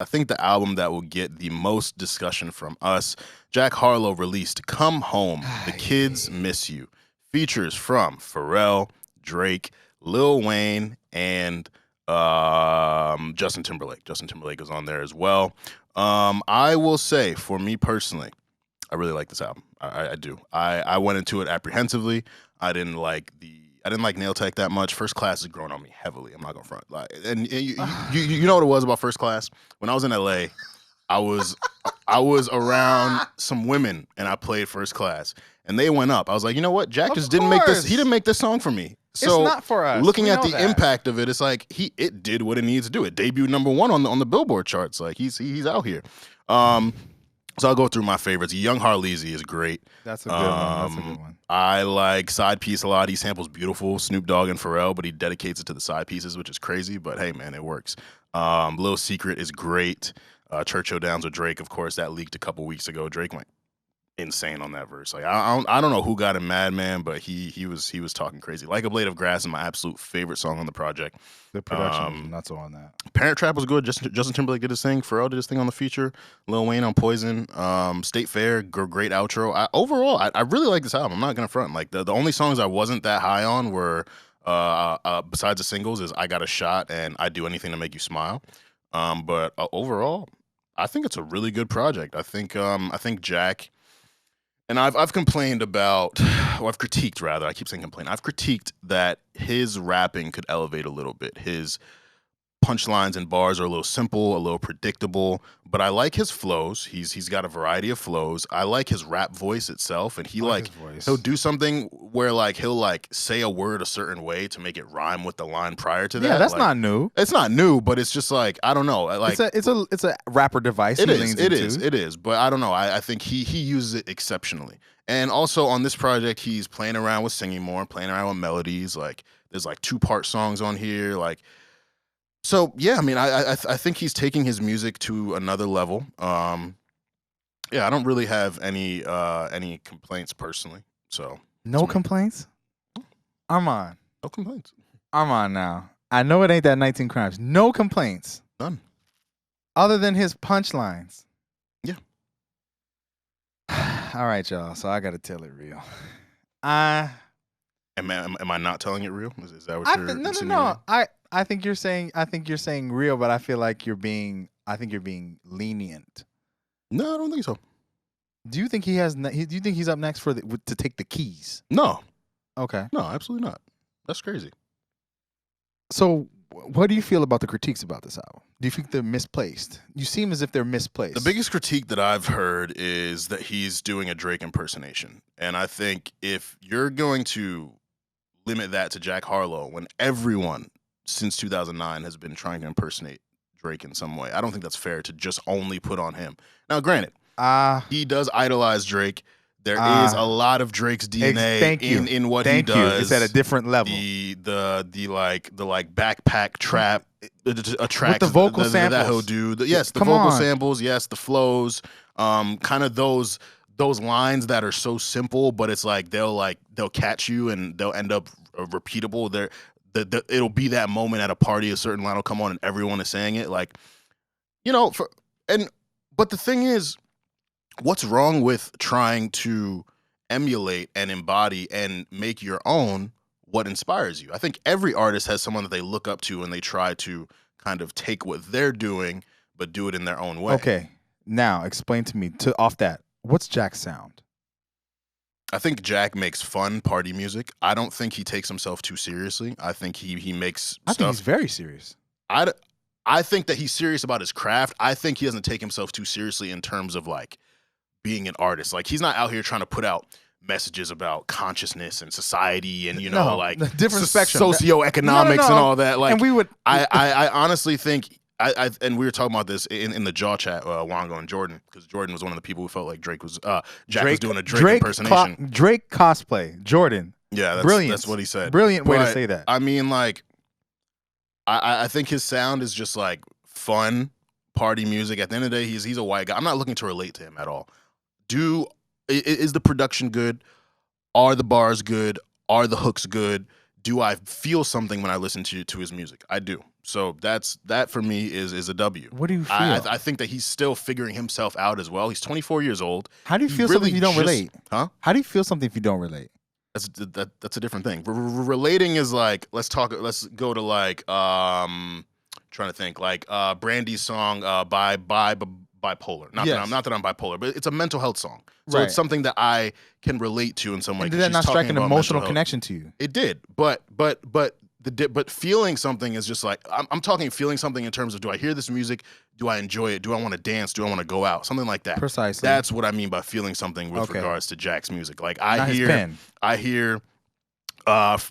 I think the album that will get the most discussion from us, Jack Harlow released "Come Home." The Kids Miss You. Features from Pharrell, Drake, Lil Wayne, and Justin Timberlake. Justin Timberlake is on there as well. I will say, for me personally, I really like this album. I do. I went into it apprehensively. I didn't like Nail Tech that much. First Class has grown on me heavily. I'm not gonna front. Like, and you know what it was about First Class? When I was in LA, I was around some women and I played First Class, and they went up. I was like, you know what? Jack just didn't make this. He didn't make this song for me. So it's not for us. Looking at the impact of it, it's like it did what it needs to do. It debuted #1 on the Billboard charts. Like he's out here. So I'll go through my favorites. Young Harleezy is great. That's a good one. That's a good one. I like Side Piece a lot. He samples Beautiful, Snoop Dogg and Pharrell, but he dedicates it to the side pieces, which is crazy. But hey, man, it works. Little Secret is great. Churchill Downs with Drake, of course, that leaked a couple weeks ago. Drake went insane on that verse. Like I don't know who got him mad, man, but he was talking crazy. Like a Blade of Grass is my absolute favorite song on the project. The production was nuts on that. Parent Trap was good. Justin Timberlake did his thing. Pharrell did his thing on the feature. Lil Wayne on Poison. State Fair, great outro. Overall, I really like this album. I'm not gonna front. Like the only songs I wasn't that high on were besides the singles is I Got a Shot and I Do Anything to Make You Smile. But overall, I think it's a really good project. I think Jack. And I've complained about, or I've critiqued rather, I keep saying complain. I've critiqued that his rapping could elevate a little bit. His punchlines and bars are a little simple, a little predictable, but I like his flows. He's got a variety of flows. I like his rap voice itself, and he'll do something where like he'll like say a word a certain way to make it rhyme with the line prior to that. Yeah, that's like, not new. It's not new, but it's just like I don't know. Like it's a rapper device. It is. But I don't know. I think he uses it exceptionally. And also on this project, he's playing around with singing more, playing around with melodies. Like there's like 2-part songs on here. Like. So yeah, I mean, I think he's taking his music to another level. Yeah, I don't really have any complaints personally. So no complaints. Armon. No complaints. Armon now. I know it ain't that 19 Crimes. No complaints. None. Other than his punchlines. Yeah. All right, y'all. So I gotta tell it real. Am I not telling it real? Is that what you're No. I think you're saying real, but I feel like you're being lenient. No, I don't think so. Do you think he has? Do you think he's up next to take the keys? No. Okay. No, absolutely not. That's crazy. So, what do you feel about the critiques about this album? Do you think they're misplaced? You seem as if they're misplaced. The biggest critique that I've heard is that he's doing a Drake impersonation, and I think if you're going to limit that to Jack Harlow when everyone since 2009 has been trying to impersonate Drake in some way, I don't think that's fair to just only put on him. Now, granted, he does idolize Drake. There is a lot of Drake's DNA in what he does. It's at a different level. The backpack trap, track with the vocal samples that he'll do. The vocal samples. Yes, the flows. Kind of those lines that are so simple, but it's like they'll catch you and they'll end up repeatable. It'll be that moment at a party, a certain line will come on and everyone is saying it. Like, you know, but the thing is, what's wrong with trying to emulate and embody and make your own what inspires you? I think every artist has someone that they look up to and they try to kind of take what they're doing, but do it in their own way. Okay. Now explain to me off that. What's Jack's sound? I think Jack makes fun party music. I don't think he takes himself too seriously. I think he makes I think he's very serious. I think that he's serious about his craft. I think he doesn't take himself too seriously in terms of like being an artist. Like he's not out here trying to put out messages about consciousness and society and like different spectrum, socioeconomics and all that. Like, and I honestly think. And we were talking about this in the Jaw chat, Wango and Jordan, because Jordan was one of the people who felt like Jack was doing a Drake impersonation. Drake cosplay, Jordan. Yeah, brilliant. That's what he said. Brilliant way to say that. I mean, like, I think his sound is just like fun party music. At the end of the day, he's a white guy. I'm not looking to relate to him at all. Is the production good? Are the bars good? Are the hooks good? Do I feel something when I listen to his music? I do. So that for me is a W. What do you feel? I think that he's still figuring himself out as well. He's 24 years old. How do you feel something if you don't relate? Huh? How do you feel something if you don't relate? That's a different thing. Relating is like let's go to like trying to think like Brandy's song bipolar. Not that I'm bipolar, but it's a mental health song. So it's something that I can relate to in some way. And did that not strike an emotional connection to you? It did, but feeling something is just like I'm talking feeling something in terms of, do I hear this music? Do I enjoy it? Do I want to dance? Do I want to go out? Something like that. Precisely. That's what I mean by feeling something with regards to Jack's music. Like I hear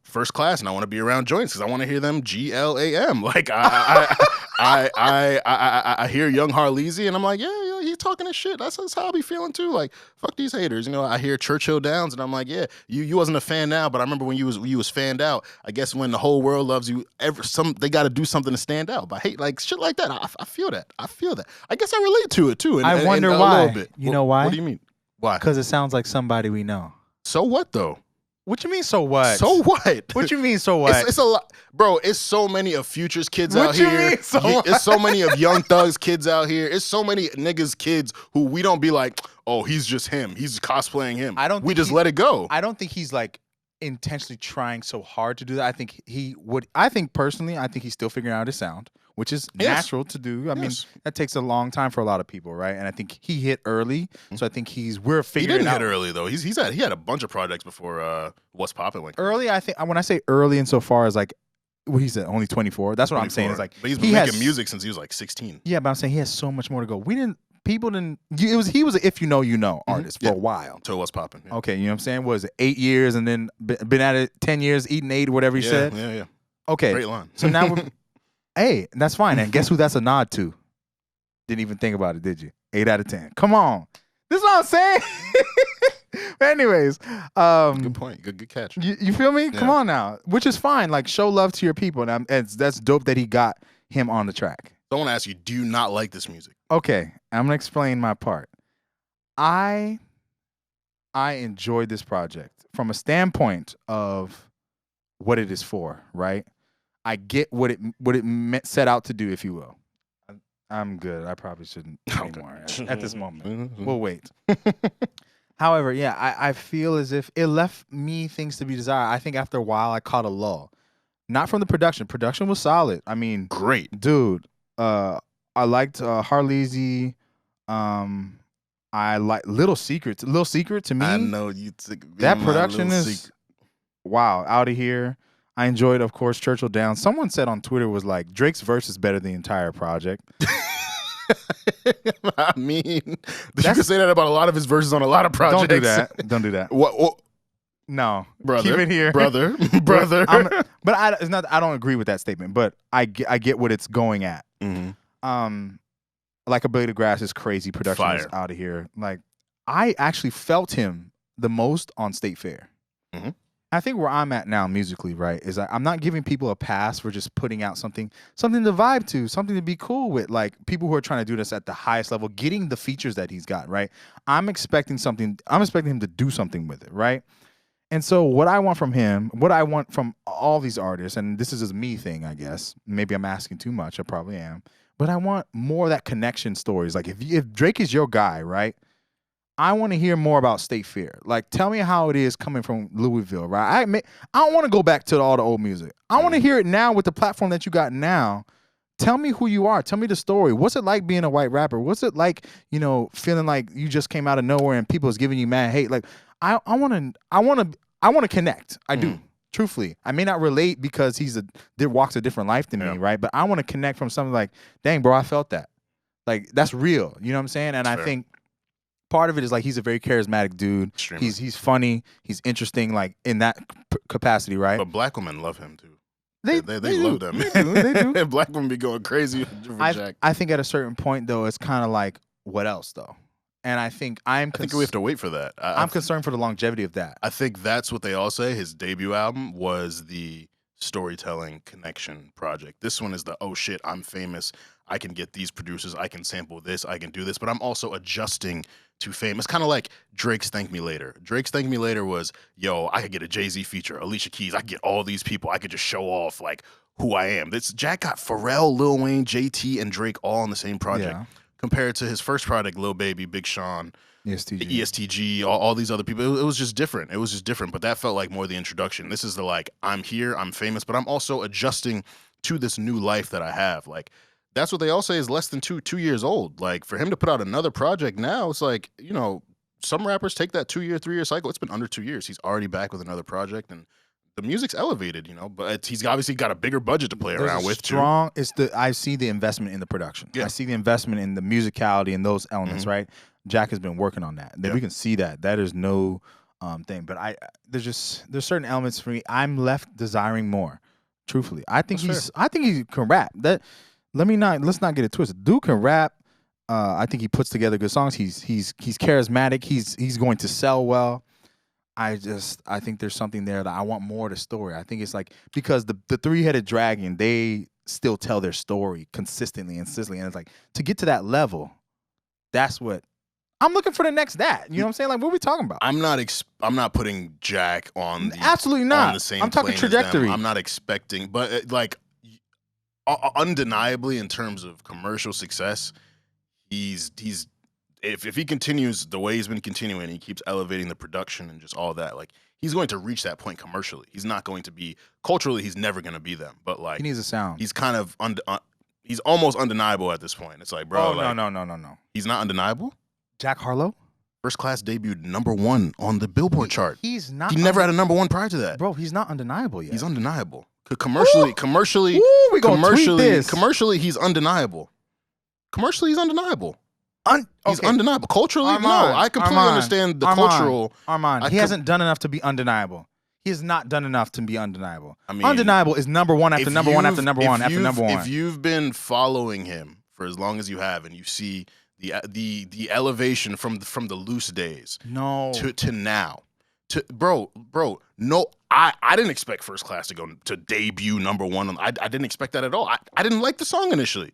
First Class, and I want to be around joints because I want to hear them GLAM. Like I hear Young Harlezy, and I'm like, yeah, he's talking his shit. That's how I be feeling too. Like, fuck these haters. You know, I hear Churchill Downs, and I'm like, yeah, you wasn't a fan now, but I remember when you was fanned out. I guess when the whole world loves you, they got to do something to stand out. But hate, like shit like that, I feel that. I feel that. I guess I relate to it too. I wonder why. A little bit. You know why? What do you mean? Why? Because it sounds like somebody we know. So what though? What you mean, so what? So what? What you mean, so what? It's a lot, bro. It's so many of Future's kids out here. What you mean, so what? It's so many of Young Thug's kids out here. It's so many niggas' kids who we don't be like, oh, he's just him. He's cosplaying him. We just let it go. I don't think he's like intentionally trying so hard to do that. I think he would. I think personally, I think he's still figuring out his sound, which is natural to do. I mean, that takes a long time for a lot of people, right? And I think he hit early, so I think we're figuring. He didn't hit early though. He had a bunch of projects before What's Poppin' went. Early, I think when I say early, insofar as like, well, he's only 24. That's what 24. I'm saying. Is like, but he's been making music since he was like 16. Yeah, but I'm saying he has so much more to go. People didn't. He was a if you know artist for a while. So What's Poppin'. Yeah. Okay, you know what I'm saying? Was it 8 years and then been at it 10 years, eating 8, whatever he said. Yeah. Okay, great line. So now we're. Hey, that's fine. And guess who that's a nod to? Didn't even think about it, did you? 8 out of 10. Come on. This is what I'm saying. But anyways. Good point. Good catch. You feel me? Yeah. Come on now. Which is fine. Like, show love to your people. And that's dope that he got him on the track. I want to ask you, do you not like this music? Okay. I'm going to explain my part. I enjoyed this project from a standpoint of what it is for, right? I get what it set out to do, if you will. I'm good. I probably shouldn't anymore at this moment. We'll wait. However, yeah, I feel as if it left me things to be desired. I think after a while, I caught a lull. Not from the production. Production was solid. I mean, great, dude. I liked Harlezy. I like Little Secret. Little Secret to me. I know you took that production is wow. Out of here. I enjoyed, of course, Churchill Downs. Someone said on Twitter was like, Drake's verse is better than the entire project. I mean, you can say that about a lot of his verses on a lot of projects. Don't do that. Don't do that. What? No, brother. Keep it here, brother. But it's not. I don't agree with that statement. But I get what it's going at. Mm-hmm. Like A Blade of Grass is crazy. Production is out of here. Like, I actually felt him the most on State Fair. Mm-hmm. I think where I'm at now musically, right, is I'm not giving people a pass for just putting out something to vibe to, something to be cool with. Like, people who are trying to do this at the highest level, getting the features that he's got, right? I'm expecting him to do something with it, right? And so what I want from him, what I want from all these artists, and this is a me thing, I guess. Maybe I'm asking too much. I probably am. But I want more of that connection stories. Like, if Drake is your guy, right? I want to hear more about State Fair. Like, tell me how it is coming from Louisville, right? I don't want to go back to all the old music. I want to hear it now with the platform that you got now. Tell me who you are. Tell me the story. What's it like being a white rapper? What's it like, feeling like you just came out of nowhere and people is giving you mad hate? Like, I want to connect. I do. Truthfully, I may not relate because walks a different life than me, right? But I want to connect from something like, dang, bro, I felt that. Like, that's real. You know what I'm saying? And I think part of it is like he's a very charismatic dude. Extremely. He's funny. He's interesting, like in that capacity, right? But black women love him too. They love them. They do. Black women be going crazy for Jack. I think at a certain point though, it's kind of like, what else though? And I think we have to wait for that. I'm concerned for the longevity of that. I think that's what they all say. His debut album was the storytelling connection project. This one is the, oh shit, I'm famous. I can get these producers. I can sample this. I can do this. But I'm also adjusting to fame. It's kind of like Drake's Thank Me Later. Drake's Thank Me Later was, yo, I could get a Jay-Z feature, Alicia Keys. I could get all these people. I could just show off like who I am. Jack got Pharrell, Lil Wayne, JT, and Drake all on the same project. Yeah. Compared to his first project, Lil Baby, Big Sean, ESTG. ESTG, all these other people. It was just different. It was just different. But that felt like more the introduction. This is the like, I'm here, I'm famous, but I'm also adjusting to this new life that I have. Like, that's what they all say is less than 2 years old. Like, for him to put out another project now, it's like, you know, some rappers take that 2-year, 3-year cycle. It's been under 2 years. He's already back with another project, and the music's elevated, you know, but he's obviously got a bigger budget to play around with. I see the investment in the production. Yeah. I see the investment in the musicality and those elements, right? Jack has been working on that. We can see that. That is no thing. But there's certain elements for me. I'm left desiring more. Truthfully, I think he can rap. Let's not get it twisted. Dude can rap. I think he puts together good songs. He's charismatic. He's going to sell well. I think there's something there that I want more of the story. I think it's like, because the three-headed dragon, they still tell their story consistently and consistently. And it's like, to get to that level, that's what I'm looking for. The next that. You know what I'm saying? Like, what are we talking about? I'm not putting Jack on the, absolutely not. On the same I'm talking plane trajectory. As them. I'm not expecting, but like undeniably in terms of commercial success, he's if he continues the way he's been continuing, he keeps elevating the production and just all that, like, he's going to reach that point commercially. He's not going to be culturally. He's never going to be them. But like, he needs a sound. He's kind of he's almost undeniable at this point. It's like, bro, no. He's not undeniable. Jack Harlow, First Class debuted #1 on the Billboard chart. He's not. He never had a #1 prior to that. Bro, he's not undeniable yet. He's undeniable. Commercially, we gonna tweet this. Commercially, he's undeniable. Commercially, he's undeniable. He's Okay. undeniable. Culturally, Armon, no. I completely understand the cultural. Armon, he hasn't done enough to be undeniable. He has not done enough to be undeniable. I mean, undeniable is #1 after #1 after #1 after #1. If you've been following him for as long as you have, and you see the elevation from the loose days, to now, bro, no, I didn't expect First Class to debut #1. I didn't expect that at all. I didn't like the song initially,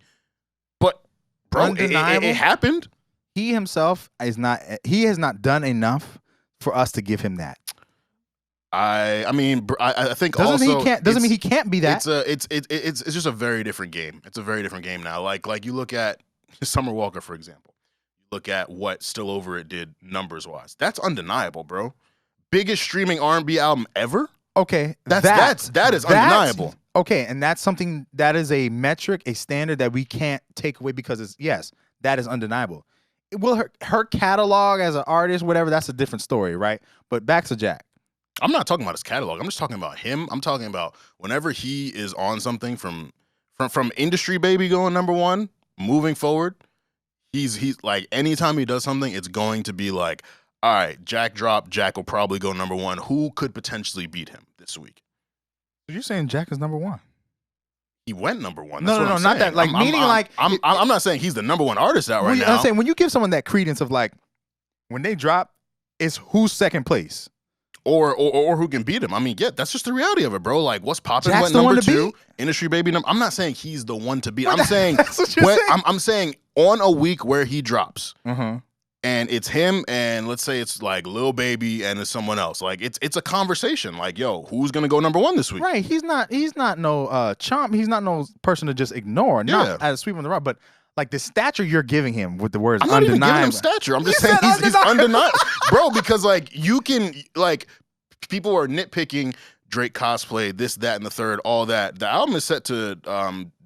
but bro, it happened. He himself is not. He has not done enough for us to give him that. I mean, I think doesn't mean he can't be that. It's just a very different game. It's a very different game now. Like you look at Summer Walker, for example. You look at what Still Over It did numbers wise. That's undeniable, bro. Biggest streaming R&B album ever. Okay, that is undeniable. Okay, and that's something that is a metric, a standard that we can't take away, because that is undeniable. Will her catalog as an artist, whatever, that's a different story, right? But back to Jack. I'm not talking about his catalog. I'm just talking about him. I'm talking about whenever he is on something from Industry Baby going #1, moving forward, he's like, anytime he does something, it's going to be like, all right, Jack dropped, Jack will probably go #1. Who could potentially beat him this week? So you're saying Jack is #1? He went #1. No, not that. Like, I'm not saying he's the #1 artist out right now. I'm saying, when you give someone that credence of like, when they drop, it's who's second place. Or who can beat him. I mean, yeah, that's just the reality of it, bro. Like, what's popping Jack's went the #2, Industry Baby. I'm not saying he's the one to beat. I'm saying that's what you're saying. I'm saying on a week where he drops, Mm-hmm. and it's him, and let's say it's like Lil Baby and it's someone else. Like, it's a conversation. Like, yo, who's gonna go #1 this week? Right. He's not no chomp. He's not no person to just ignore. Not as a sweep on the rug, but like the stature you're giving him with the words I'm not undeniable. even giving him stature. I'm just saying he's undeniable, bro. Because like, you can, like, people are nitpicking Drake cosplay, this, that, and the third, all that. The album is set to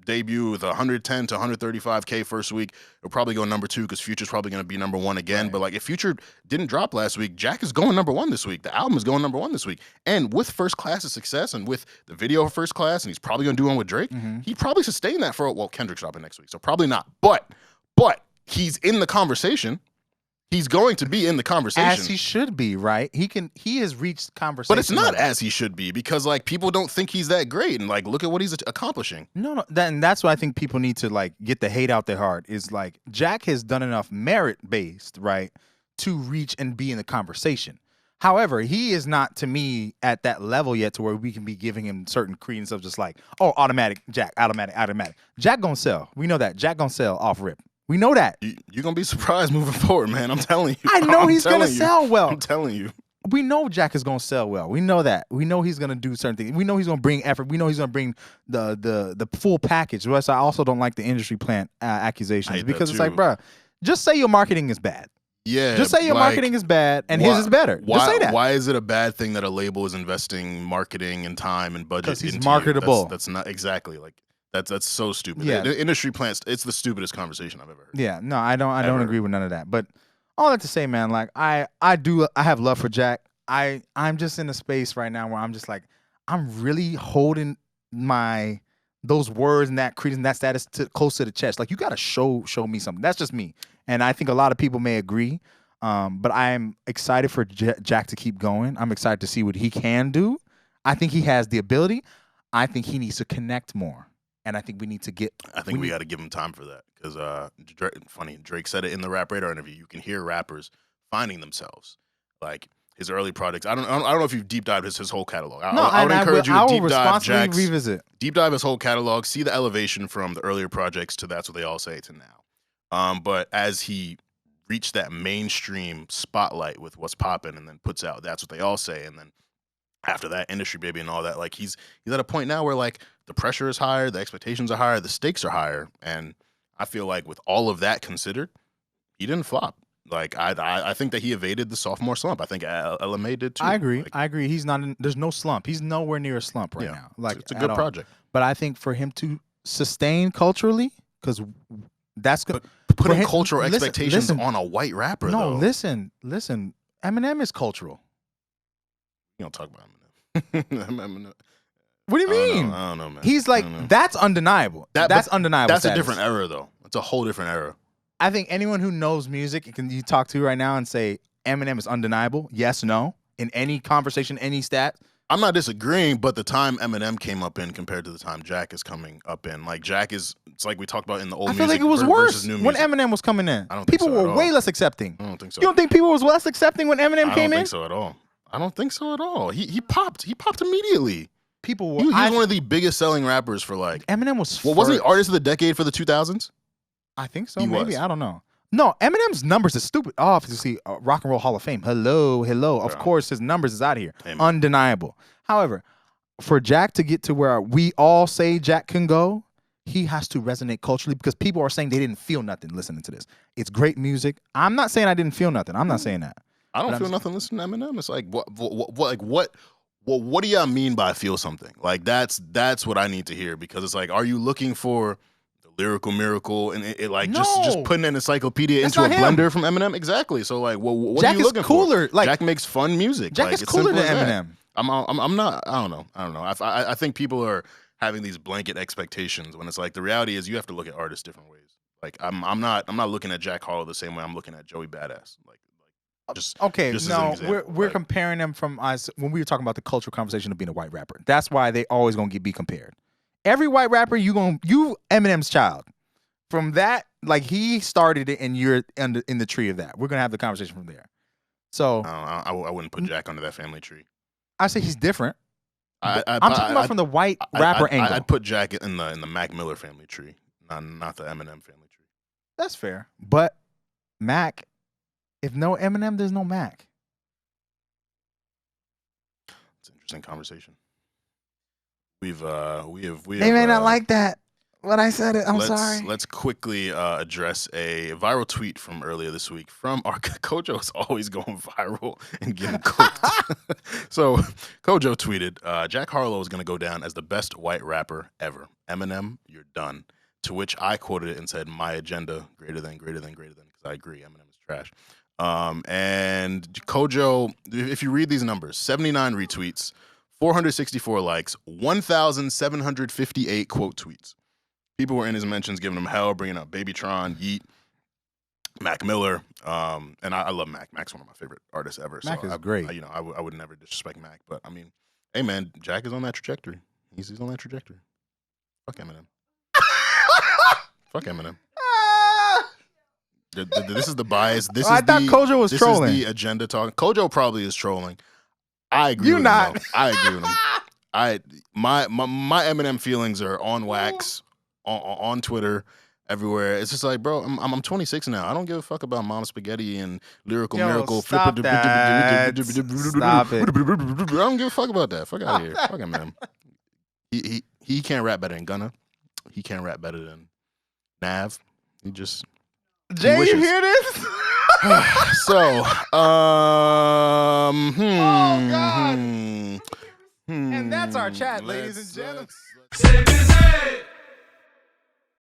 debut with 110 to 135K first week. It'll probably go #2 because Future's probably going to be #1 again. Right. But like, if Future didn't drop last week, Jack is going #1 this week. The album is going #1 this week. And with First Class's success and with the video of First Class, and he's probably going to do one with Drake, he probably sustained that for, well, Kendrick's dropping next week, so probably not. But he's in the conversation. He's going to be in the conversation. As he should be, right? He has reached conversation. But it's not as he should be, because like, people don't think he's that great, and like, look at what he's accomplishing. No, that's why I think people need to like get the hate out their heart. Is like, Jack has done enough merit-based, right, to reach and be in the conversation. However, he is not, to me, at that level yet to where we can be giving him certain credence of just like, oh, automatic Jack, automatic. Jack gonna sell. We know that. Jack gonna sell off rip. We know that. You're going to be surprised moving forward, man. I'm telling you. I know he's going to sell well. I'm telling you. we know Jack is gonna sell well. We know that. We know he's gonna do certain things. We know he's gonna bring effort. We know he's gonna bring the full package. Whereas I also don't like the industry plant accusations because it's like, bro, just say your marketing is bad. Yeah, just say your marketing is bad and his is better. Just say that. Why is it a bad thing that a label is investing marketing and time and budget into he's marketable? That's not exactly like that's so stupid. Yeah. The industry plants. It's the stupidest conversation I've ever heard. Yeah, no, I don't agree with none of that. But all that to say, man, like I have love for Jack. I'm just in a space right now where I'm just like I'm really holding those words and that credence and that status close to the chest. Like you got to show me something. That's just me. And I think a lot of people may agree. But I'm excited for Jack to keep going. I'm excited to see what he can do. I think he has the ability. I think he needs to connect more. And I think we need to get. I think we got to give him time for that because Drake said it in the Rap Radar interview. You can hear rappers finding themselves, like his early projects. I don't know if you've deep dived his whole catalog. I would encourage you to deep dive Jack's, deep dive his whole catalog, see the elevation from the earlier projects to That's What They All Say to now. But as he reached that mainstream spotlight with What's Poppin' and then puts out That's What They All Say, and then after that, Industry Baby and all that, like he's at a point now where like the pressure is higher, the expectations are higher, the stakes are higher, and I feel like with all of that considered, he didn't flop. Like I think that he evaded the sophomore slump. I think LMA did too. I agree. Like, He's not. There's no slump. He's nowhere near a slump right now. Like it's a good project. But I think for him to sustain culturally, because that's good. Putting cultural expectations on a white rapper. No, though. listen. Eminem is cultural. You don't talk about Eminem. What do you mean? I don't know, man. He's like that's undeniable. That's undeniable. That's status. a different era, though. It's a whole different era. I think anyone who knows music you talk to right now and say Eminem is undeniable. Yes, no. In any conversation, any stat. I'm not disagreeing, but the time Eminem came up in compared to the time Jack is coming up in, like Jack is, it's like we talked about in the old music. I feel like it was worse new when Eminem was coming in. I don't people think so were way less accepting. I don't think so. You don't think people was less accepting when Eminem came in? I don't think so at all. I don't think so at all. He popped. He popped immediately. People were. He was one of the biggest selling rappers for like. Eminem was. Well, wasn't he artist of the decade for the 2000s? I think so. Maybe I don't know. No, Eminem's numbers is stupid. Oh, if you see Rock and Roll Hall of Fame. Hello. Of course, his numbers is out of here. Amen. Undeniable. However, for Jack to get to where we all say Jack can go, he has to resonate culturally because people are saying they didn't feel nothing listening to this. It's great music. I'm not saying I didn't feel nothing. I'm not saying that. I don't feel nothing listening to Eminem. It's like what do y'all mean by feel something? Like that's what I need to hear because it's like, are you looking for the lyrical miracle and it like just putting an encyclopedia into a blender from Eminem? Exactly. So like, what Jack are you looking cooler. for? Like Jack makes fun music. Jack like, is cooler than Eminem. I'm not. I don't know. I think people are having these blanket expectations when it's like the reality is you have to look at artists different ways. Like I'm not looking at Jack Harlow the same way I'm looking at Joey Badass. We're comparing them from us when we were talking about the cultural conversation of being a white rapper. That's why they always gonna be compared. Every white rapper you Eminem's child. From that, like he started it and you're in the tree of that. We're gonna have the conversation from there. So I wouldn't put Jack under that family tree. I say he's different. I'm talking about from the white rapper angle. I'd put Jack in the Mac Miller family tree, not the Eminem family tree. That's fair. But Mac, if no Eminem, there's no Mac. It's an interesting conversation. We They may not like that. When I said it, I'm sorry. Let's quickly address a viral tweet from earlier this week from our Kojo is always going viral and getting cooked. So Kojo tweeted, Jack Harlow is going to go down as the best white rapper ever. Eminem, you're done. To which I quoted it and said, my agenda, greater than, because I agree, Eminem is trash. And Kojo, if you read these numbers, 79 retweets, 464 likes, 1,758 quote tweets. People were in his mentions giving him hell, bringing up Babytron, Yeet, Mac Miller, and I love Mac. Mac's one of my favorite artists ever. Mac is great. I would never disrespect Mac, but I mean, hey man, Jack is on that trajectory. He's on that trajectory. Fuck Eminem. Fuck Eminem. This is the bias. I thought Kojo was trolling. This is the agenda talk. Kojo probably is trolling. I agree. You not. I agree with him. My Eminem feelings are on wax. On Twitter everywhere. It's just like, bro, I'm 26 now. I don't give a fuck about Mom Spaghetti and Lyrical Yo, Miracle. stop that. Stop it. I don't give a fuck about that. Fuck out of here. Fuck him, man. He can't rap better than Gunna. He can't rap better than Nav. He just Jay, wishes. you hear this? So, Oh God. And that's our chat, ladies and gentlemen. Let's-